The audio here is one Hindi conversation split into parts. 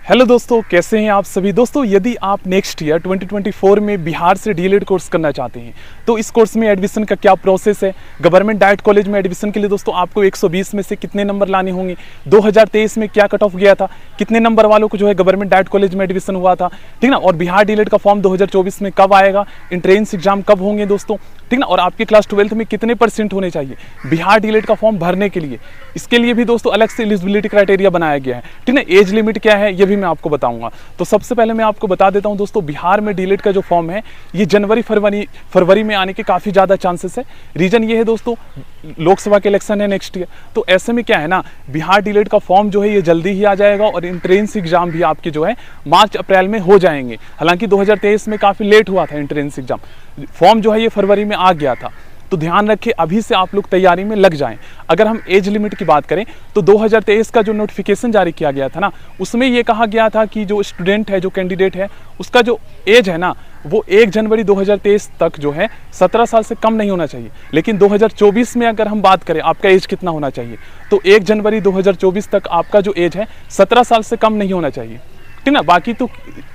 हेलो दोस्तों, कैसे हैं आप सभी। दोस्तों, यदि आप नेक्स्ट ईयर 2024 में बिहार से डीएलएड कोर्स करना चाहते हैं तो इस कोर्स में एडमिशन का क्या प्रोसेस है। गवर्नमेंट डाइट कॉलेज में एडमिशन के लिए दोस्तों आपको 120 में से कितने नंबर लाने होंगे, 2023 में क्या कट ऑफ गया था, कितने नंबर वालों को जो है गवर्नमेंट डाइट कॉलेज में एडमिशन हुआ था, ठीक ना। और बिहार डीएलएड का फॉर्म 2024 में कब आएगा, एंट्रेंस एग्जाम कब होंगे दोस्तों, ठीक ना। और आपके क्लास 12th में कितने % होने चाहिए बिहार डीएलएड का फॉर्म भरने के लिए। इसके लिए भी दोस्तों अलग से एलिजिबिलिटी क्राइटेरिया बनाया गया है, ठीक ना। एज लिमिट क्या है ये भी मैं आपको बताऊंगा। तो सबसे पहले मैं आपको बता देता हूं दोस्तों, बिहार में डीएलएड का जो फॉर्म है ये जनवरी फरवरी में आने के काफी ज्यादा चांसेस है। रीजन ये है दोस्तों, लोकसभा के इलेक्शन है नेक्स्ट ईयर, तो ऐसे में क्या है ना, बिहार डीएलएड का फॉर्म जो है ये जल्दी ही आ जाएगा और एंट्रेंस एग्जाम भी आपके जो है मार्च अप्रैल में हो जाएंगे। हालांकि 2023 में काफी लेट हुआ था एंट्रेंस एग्जाम, फॉर्म जो है ये फरवरी में आ गया था। तो ध्यान रखें, अभी से आप लोग तैयारी में लग जाएं। अगर हम एज लिमिट की बात करें तो 2023 का जो नोटिफिकेशन जारी किया गया था ना, उसमें ये कहा गया था कि जो स्टूडेंट है, जो कैंडिडेट है, उसका जो एज है ना वो 1 जनवरी 2023 तक जो है 17 साल से कम नहीं होना चाहिए। लेकिन 2024 में अगर हम बात करें आपका एज कितना होना चाहिए, तो 1 जनवरी 2024 तक आपका जो एज है 17 साल से कम नहीं होना चाहिए, ठीक ना। बाकी तो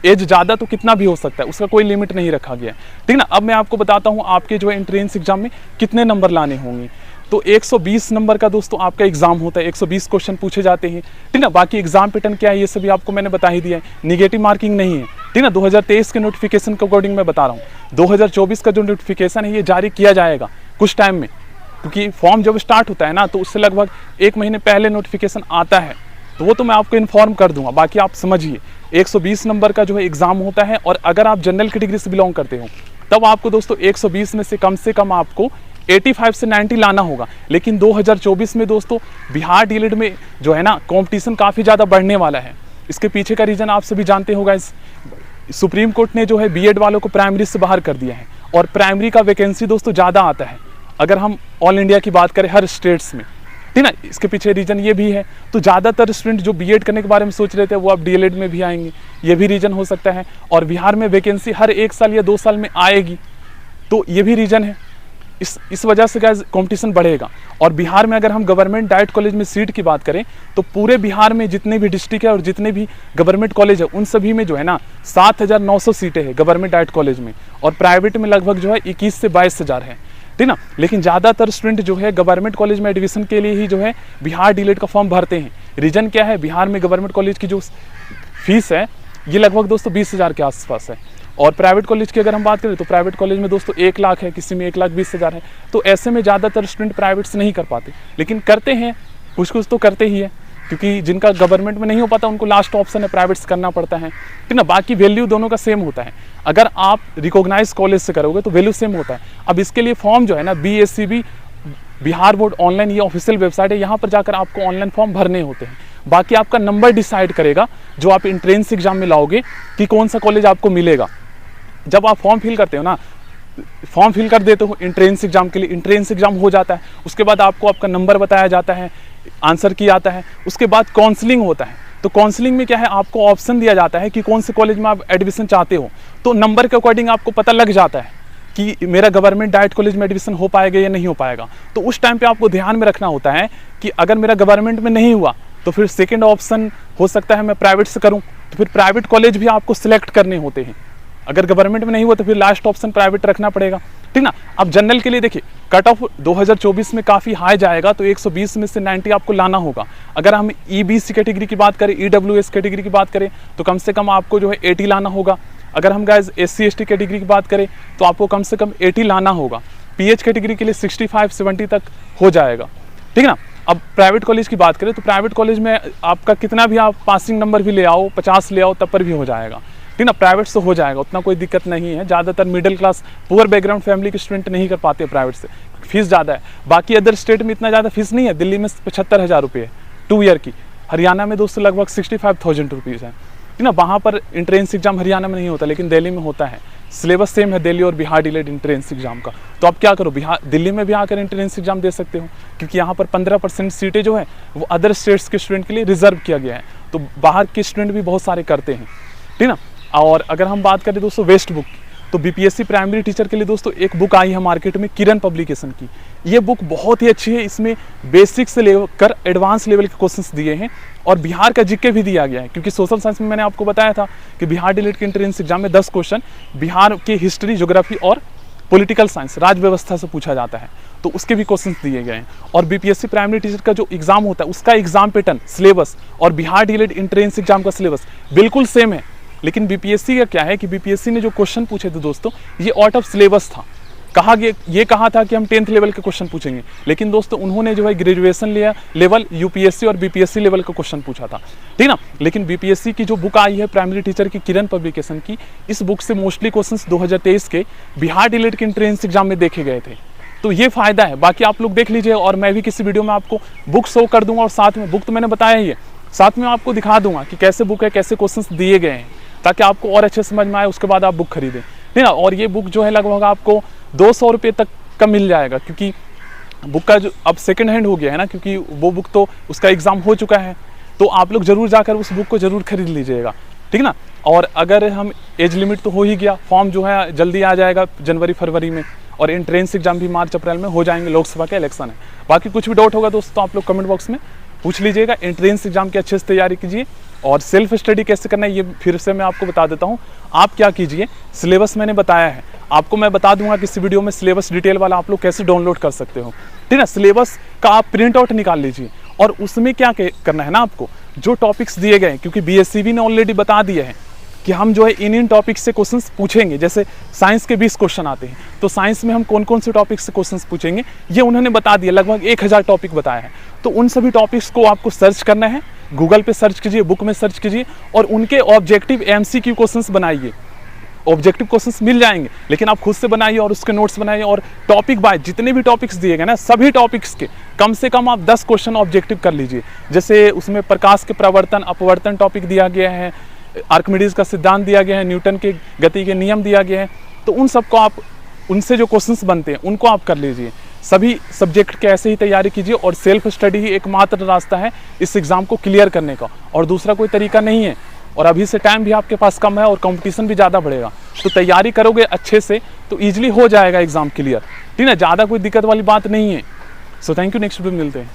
एज ज़्यादा तो कितना भी हो सकता है, उसका कोई लिमिट नहीं रखा गया है, ठीक ना। अब मैं आपको बताता हूँ आपके जो है एंट्रेंस एग्जाम में कितने नंबर लाने होंगे। तो 120 नंबर का दोस्तों आपका एग्जाम होता है, 120 क्वेश्चन पूछे जाते हैं, ठीक ना। बाकी एग्जाम पैटर्न क्या है ये सभी आपको मैंने बता ही दिया है, निगेटिव मार्किंग नहीं है, ठीक ना। 2023 के नोटिफिकेशन के अकॉर्डिंग मैं बता रहा हूँ, 2024 का जो नोटिफिकेशन है ये जारी किया जाएगा कुछ टाइम में, क्योंकि फॉर्म जब स्टार्ट होता है ना तो उससे लगभग 1 महीने पहले नोटिफिकेशन आता है, तो वो तो मैं आपको इन्फॉर्म कर दूंगा। बाकी आप समझिए 120 नंबर का जो है एग्जाम होता है, और अगर आप जनरल कैटेगरी से बिलोंग करते हो तब आपको दोस्तों 120 में से कम आपको 85 से 90 लाना होगा। लेकिन 2024 में दोस्तों बिहार डीएलएड में जो है ना कंपटीशन काफ़ी ज़्यादा बढ़ने वाला है। इसके पीछे का रीज़न आप सभी जानते हो गाइस, सुप्रीम कोर्ट ने जो है बीएड वालों को प्राइमरी से बाहर कर दिया है, और प्राइमरी का वैकेंसी दोस्तों ज़्यादा आता है अगर हम ऑल इंडिया की बात करें हर स्टेट्स में, ठीक ना। इसके पीछे रीजन ये भी है, तो ज़्यादातर स्टूडेंट जो बीएड करने के बारे में सोच रहे थे वो अब डीएलएड में भी आएंगे, ये भी रीजन हो सकता है। और बिहार में वैकेंसी हर 1 साल या 2 साल में आएगी, तो ये भी रीजन है। इस वजह से गाइस कंपटीशन बढ़ेगा। और बिहार में अगर हम गवर्नमेंट डाइट कॉलेज में सीट की बात करें तो पूरे बिहार में जितने भी डिस्ट्रिक्ट है और जितने भी गवर्नमेंट कॉलेज है उन सभी में जो है ना 7,900 सीटें हैं गवर्नमेंट डाइट कॉलेज में, और प्राइवेट में लगभग जो है 21 से 22,000 है, ठीक ना। लेकिन ज़्यादातर स्टूडेंट जो है गवर्नमेंट कॉलेज में एडमिशन के लिए ही जो है बिहार डीएलएड का फॉर्म भरते हैं। रीजन क्या है, बिहार में गवर्नमेंट कॉलेज की जो फीस है ये लगभग दोस्तों 20,000 के आसपास है, और प्राइवेट कॉलेज की अगर हम बात करें तो प्राइवेट कॉलेज में दोस्तों 1 लाख है, किसी में 1,20,000 है। तो ऐसे में ज़्यादातर स्टूडेंट प्राइवेट से नहीं कर पाते, लेकिन करते हैं कुछ तो करते ही है, क्योंकि जिनका गवर्नमेंट में नहीं हो पाता उनको लास्ट ऑप्शन है प्राइवेट से करना पड़ता है, ठीक ना। बाकी वैल्यू दोनों का सेम होता है, अगर आप रिकॉग्नाइज कॉलेज से करोगे तो वैल्यू सेम होता है। अब इसके लिए फॉर्म जो है ना BSCB बिहार बोर्ड ऑनलाइन, ये ऑफिशियल वेबसाइट है, यहाँ पर जाकर आपको ऑनलाइन फॉर्म भरने होते हैं। बाकी आपका नंबर डिसाइड करेगा जो आप एंट्रेंस एग्जाम में लाओगे कि कौन सा कॉलेज आपको मिलेगा। जब आप फॉर्म फिल करते हो ना, फॉर्म फिल कर देते हो एंट्रेंस एग्जाम के लिए, एंट्रेंस एग्जाम हो जाता है, उसके बाद आपको आपका नंबर बताया जाता है, आंसर किया जाता है, उसके बाद काउंसलिंग होता है। तो काउंसलिंग में क्या है, आपको ऑप्शन दिया जाता है कि कौन से कॉलेज में आप एडमिशन चाहते हो। तो नंबर के अकॉर्डिंग आपको पता लग जाता है कि मेरा गवर्नमेंट डाइट कॉलेज में एडमिशन हो पाएगा या नहीं हो पाएगा। तो उस टाइम पे आपको ध्यान में रखना होता है कि अगर मेरा गवर्नमेंट में नहीं हुआ तो फिर सेकेंड ऑप्शन हो सकता है मैं प्राइवेट से करूँ, तो फिर प्राइवेट कॉलेज भी आपको सिलेक्ट करने होते हैं। अगर गवर्नमेंट में नहीं हुआ तो फिर लास्ट ऑप्शन प्राइवेट रखना पड़ेगा, ठीक ना। अब जनरल के लिए देखिए कट ऑफ 2024 में काफ़ी हाई जाएगा, तो 120 में से 90 आपको लाना होगा। अगर हम EBC कैटेगरी की बात करें, EWS कैटेगरी की बात करें तो कम से कम आपको जो है 80 लाना होगा। अगर हम गाइस SC ST कैटेगरी की बात करें तो आपको कम से कम 80 लाना होगा। PH कैटेगरी के लिए 65-70 तक हो जाएगा, ठीक ना। अब प्राइवेट कॉलेज की बात करें तो प्राइवेट कॉलेज में आपका कितना भी आप पासिंग नंबर भी ले आओ, 50 ले आओ, तब पर भी हो जाएगा, ठीक ना। प्राइवेट से हो जाएगा, उतना कोई दिक्कत नहीं है। ज़्यादातर middle class poor background family के स्टूडेंट नहीं कर पाते प्राइवेट से, फीस ज़्यादा है। बाकी अदर स्टेट में इतना ज़्यादा फीस नहीं है, दिल्ली में 75,000 रुपये है 2 ईयर की, हरियाणा में दोस्तों लगभग 65,000 रुपीज़ है, ठीक ना। वहाँ पर एंट्रेंस एग्जाम हरियाणा में नहीं होता लेकिन दिल्ली में होता है। सिलेबस सेम है दिल्ली और बिहार डीएलएड एंट्रेंस एग्जाम का। तो आप क्या करो, दिल्ली में भी आकर एंट्रेंस एग्जाम दे सकते हो, क्योंकि यहाँ पर 15% सीटें जो है वो अदर स्टेट्स के स्टूडेंट के लिए रिजर्व किया गया है, तो बाहर के स्टूडेंट भी बहुत सारे करते हैं, ठीक ना। और अगर हम बात करें दोस्तों वेस्ट बुक, तो बीपीएससी प्राइमरी टीचर के लिए दोस्तों एक बुक आई है मार्केट में किरण पब्लिकेशन की। ये बुक बहुत ही अच्छी है, इसमें बेसिक से लेकर एडवांस लेवल के क्वेश्चंस दिए हैं और बिहार का जीके भी दिया गया है, क्योंकि सोशल साइंस में मैंने आपको बताया था कि बिहार डीएलएड के एंट्रेंस एग्जाम में 10 क्वेश्चन बिहार के हिस्ट्री, ज्योग्राफी और पॉलिटिकल साइंस, राज व्यवस्था से पूछा जाता है, तो उसके भी क्वेश्चंस दिए गए हैं। और बीपीएससी प्राइमरी टीचर का जो एग्जाम होता है उसका एग्जाम पैटर्न, सिलेबस और बिहार डीएलएड एंट्रेंस एग्जाम का सिलेबस बिल्कुल सेम है। लेकिन बीपीएससी का क्या है कि बीपीएससी ने जो क्वेश्चन पूछे थे दोस्तों, ये आउट ऑफ सिलेबस था। ये कहा था कि हम 10th लेवल के क्वेश्चन पूछेंगे, लेकिन दोस्तों उन्होंने जो है ग्रेजुएशन लेवल यूपीएससी और बीपीएससी लेवल का क्वेश्चन पूछा था, ठीक ना। लेकिन बीपीएससी की जो बुक आई है प्राइमरी टीचर की किरण पब्लिकेशन की, इस बुक से मोस्टली क्वेश्चंस 2023 के बिहार डीएलएड के एंट्रेंस एग्जाम में देखे गए थे। तो ये फायदा है। बाकी आप लोग देख लीजिए, और मैं भी किसी वीडियो में आपको बुक शो कर दूंगा, और साथ में बुक तो मैंने बताया ही है, साथ में आपको दिखा दूंगा कि कैसे बुक है, कैसे क्वेश्चंस दिए गए हैं, ताकि आपको और अच्छे समझ में आए, उसके बाद आप बुक खरीदें, ठीक ना। और ये बुक जो है लगभग आपको 200 रुपये तक का मिल जाएगा, क्योंकि बुक का जो अब सेकंड हैंड हो गया है ना, क्योंकि वो बुक तो उसका एग्जाम हो चुका है। तो आप लोग जरूर जाकर उस बुक को जरूर खरीद लीजिएगा, ठीक ना। और अगर हम एज लिमिट तो हो ही गया, फॉर्म जो है जल्दी आ जाएगा जनवरी फरवरी में, और एंट्रेंस एग्जाम भी मार्च अप्रैल में हो जाएंगे, लोकसभा का इलेक्शन है। बाकी कुछ भी डाउट होगा दोस्तों आप लोग कमेंट बॉक्स में पूछ लीजिएगा। एंट्रेंस एग्जाम की अच्छे से तैयारी कीजिए, और सेल्फ स्टडी कैसे करना है ये फिर से मैं आपको बता देता हूँ। आप क्या कीजिए, सिलेबस मैंने बताया है, आपको मैं बता दूंगा कि इस वीडियो में सिलेबस डिटेल वाला आप लोग कैसे डाउनलोड कर सकते हो, ठीक है। सिलेबस का आप प्रिंट आउट निकाल लीजिए, और उसमें क्या करना है ना, आपको जो टॉपिक्स दिए गए हैं, क्योंकि बीएससीबी ने ऑलरेडी बता दिया है कि हम जो है इन टॉपिक्स से क्वेश्चंस पूछेंगे। जैसे साइंस के 20 क्वेश्चन आते हैं, तो साइंस में हम कौन कौन से टॉपिक्स से क्वेश्चंस पूछेंगे ये उन्होंने बता दिया, लगभग 1000 टॉपिक बताया है। तो उन सभी टॉपिक्स को आपको सर्च करना है, गूगल पे सर्च कीजिए, बुक में सर्च कीजिए, और उनके ऑब्जेक्टिव एमसीक्यू क्वेश्चंस बनाइए। ऑब्जेक्टिव क्वेश्चंस मिल जाएंगे, लेकिन आप खुद से बनाइए और उसके नोट्स बनाइए, और टॉपिक बाय जितने भी टॉपिक्स दिए गए ना, सभी टॉपिक्स के कम से कम आप 10 क्वेश्चन ऑब्जेक्टिव कर लीजिए। जैसे उसमें प्रकाश के प्रवर्तन अपवर्तन टॉपिक दिया गया है, आर्किमिडीज का सिद्धांत दिया गया है, न्यूटन के गति के नियम दिया गया है, तो उन सबको आप, उनसे जो क्वेश्चंस बनते हैं उनको आप कर लीजिए। सभी सब्जेक्ट के ऐसे ही तैयारी कीजिए, और सेल्फ स्टडी ही एकमात्र रास्ता है इस एग्जाम को क्लियर करने का, और दूसरा कोई तरीका नहीं है। और अभी से टाइम भी आपके पास कम है, और कंपटीशन भी ज़्यादा बढ़ेगा, तो तैयारी करोगे अच्छे से तो ईजिली हो जाएगा एग्जाम क्लियर, ठीक है। ज़्यादा कोई दिक्कत वाली बात नहीं है। So thank you, next video में मिलते हैं।